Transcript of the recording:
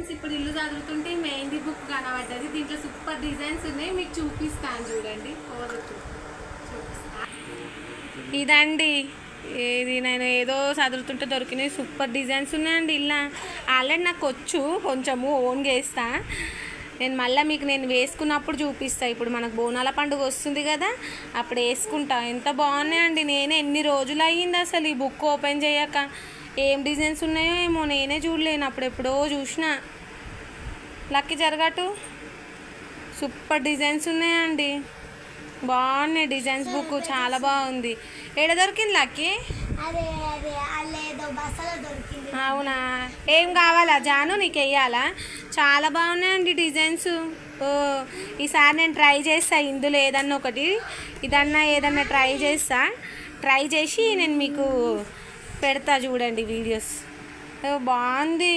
Friends, ఇప్పుడు ఇల్లు చదువుతుంటే మెహందీ బుక్ కనబడ్డది. దీంట్లో సూపర్ డిజైన్స్ ఉన్నాయి, మీకు చూపిస్తాను చూడండి. ఇదండి, ఇది నేను ఏదో చదువుతుంటే దొరికినాయి, సూపర్ డిజైన్స్ ఉన్నాయండి. ఇలా ఆల్రెడీ నాకు వచ్చు, కొంచెము ఓన్గా వేస్తా. నేను మళ్ళీ మీకు నేను వేసుకున్నప్పుడు చూపిస్తాను. ఇప్పుడు మనకు బోనాల పండుగ వస్తుంది కదా, అప్పుడు వేసుకుంటా. ఎంత బాగున్నాయండి. నేనే ఎన్ని రోజులు అయ్యింది అసలు ఈ బుక్ ఓపెన్ చేయక. ఏం డిజైన్స్ ఉన్నాయో ఏమో నేనే చూడలేను, అప్పుడెప్పుడో చూసిన. లక్కీ జరగటు, సూపర్ డిజైన్స్ ఉన్నాయండి, బాగున్నాయి డిజైన్స్. బుక్ చాలా బాగుంది. ఏడ దొరికింది లక్కీ? అవునా, ఏం కావాలా జాను, నీకు వెయ్యాలా? చాలా బాగున్నాయండి డిజైన్స్. ఓ, ఈసారి నేను ట్రై చేస్తా, ఇందులో ఏదన్నా ఒకటి, ఏదన్నా ట్రై చేసి నేను మీకు పెడతా చూడండి వీడియోస్. బాగుంది.